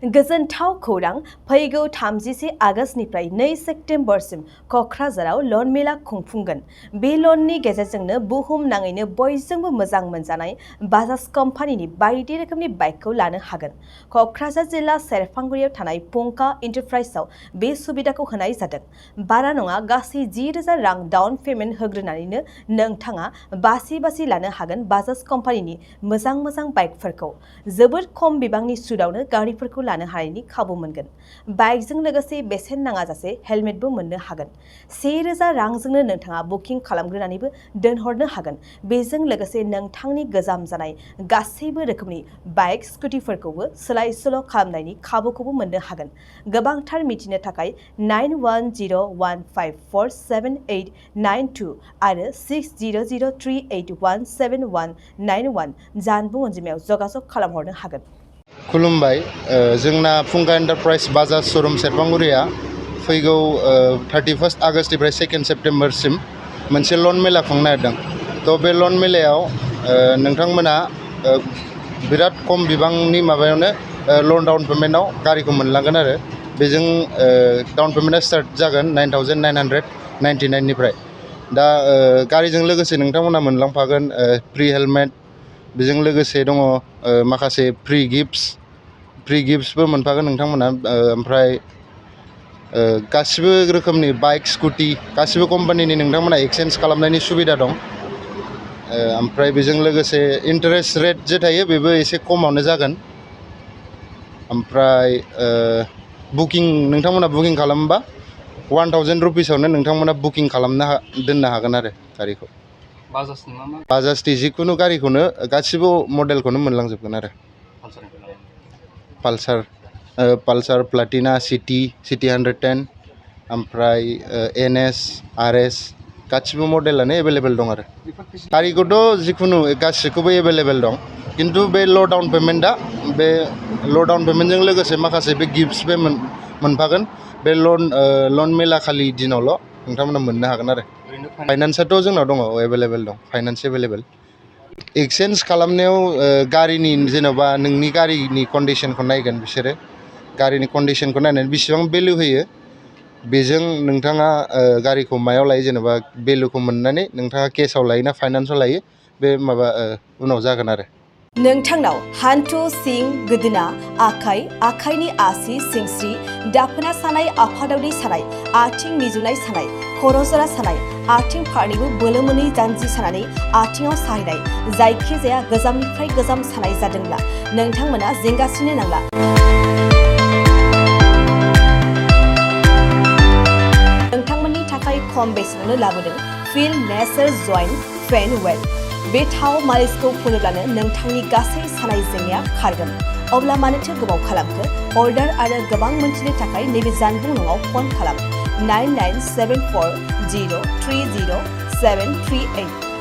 गोजोनथाव खौरां फैगौ 31 आगस्तनिफ्राय 2 सेप्तेम्बरसिम क'क्राझाराव लन मेला खुंफुंगोन। बे लननि गेजेरजोंनो बुहुम नाङैनो बयजोंबो मोजां मोनजानाय बाजाज कम्पानिनि बायदि रोखोमनि बाइकखौ लानो हागोन। क'क्राझार जिल्ला सेरफांगुरियाव थानाय पंका एन्टारप्राइजआव बे सुबिदाखौ होनाय जादों। बारा नङा गासै 10,000 रां डाउन पेमेन्ट होग्रोनानैनो नोंथाङा बासि लानो हागोन बाजाज कम्पानिनि मोजां बाइकफोरखौ। जोबोद खम बिबांनि सुदआवनो गारिफोरखौ लानो हानायनि खाबु मोनगोन। बाइकजों लोगोसे बेसेन नाङाजासे हेलमेटबो मोननो हागोन। 1,000 रांजोंनो नोंथाङा बुकिं खालामग्रोनानैबो दोनहरनो हागोन। बेजों लोगोसे नोंथांनि गोजाम जानाय गासैबो रोखोमनि बाइक स्कुटिफोरखौबो सोलाय सोल' खालामनायनि खाबुखौबो मोननो हागोन। गोबांथार मिथिनो थाखाय 9101547892 आरो 6003817191 जानबुं अनजिमायाव जगाजग खालामहरनो हागोन। खुलुमबाय। जोंना फुंका एन्टारप्राइज बाजाज श'रुम सेरफांगुरिया फैगौ 31 आगस्तनिफ्राय 2 सेप्तेम्बरसिम मोनसे लन मेला खुंनो नागिरदों। थ' बे लन मेलायाव नोंथांमोना बिराद खम बिबांनि माबायावनो लन डाउन पेमेन्टआव गारिखौ मोनलांगोन आरो बेजों डाउन पेमेन्टआ स्टार्ट जागोन 9,999 निफ्राय। दा गारिजों लोगोसे नोंथांमोना मोनलांफागोन फ्रि हेलमेट, बेजों लोगोसे दङ माखासे फ्रि गिफ्ट्सबो मोनफागोन नोंथांमोना। ओमफ्राय गासिबो रोखोमनि बाइक स्कुटि गासिबो कम्पानिनि नोंथांमोना एक्सचेन्ज खालामनायनि सुबिदा दं। ओमफ्राय बेजों लोगोसे इन्टारेस्ट रेट जे थायो बेबो एसे खमावनो जागोन। ओमफ्राय नोंथांमोना बुकिं खालामोबा 1,000 रुपिसावनो नोंथांमोना बुकिं खालामना दोननो हागोन आरो गारिखौ। बाजाजनि जिखुनु गारिखौनो गासिबो मडेलखौनो मोनलांजोबगोन आरो पालसार प्लाटिना सिटि 110 ओमफ्राय NS RS गासिबो मडेलानो एभेलेबेल दं आरो गारिखौथ' जिखुनु गासिखौबो एभेलेबेल दं। खिन्थु बे ल' डाउन पेमेन्टजों लोगोसे माखासे बे गिफ्ट्सबो मोनफागोन। बे लन मेला खालि दिनावल' नोंथांमोना मोननो हागोन आरो फाइनान्सआथ' जोंनाव दङ, एभेलेबेल दं, फाइनान्स एभेलेबेल। एक्सचेन्ज खालामनायाव गारिनि जेन'बा नोंनि गारिनि कन्डिसनखौ नायगोन बिसोरो। गारिनि कन्डिसनखौ नायनानै बेसेबां भेलु होयो बेजों नोंथाङा गारिखौ मायाव लायो जेन'बा भेलुखौ मोननानै नोंथाङा केसाव लायो ना फाइनान्सआव लायो बे उनाव जागोन आरो। नोंथांनाव हान्थु, सिं, गोदोना, आखाइनि आसि, सिंस्रि, दाफोना सानाय, आफादावदै सानाय, आथिं मिजुनाय सानाय, खर' जरा सानाय, आथिं फारनैबो बोलो मोनै जानजि सानानै आथिङाव साहैनाय, जायखिजाया गोजामनिफ्राय गोजाम सानाय जादोंब्ला नोंथांमोना जिंगासिनो नांला। नोंथांमोननि थाखाय खम बेसेनावनो लाबोदों फिल नेचार जइन्ट पेन वेल। बे थाव मालिसखौ फुनोब्लानो नोंथांनि गासै सानाय जेंनाया खारगोन। अब्ला मानोथो गोबाव खालामखो? अर्डार आरो गोबां मोनथिनो थाखाय नैबे जानबुं नङाव फन खालाम 9974030738।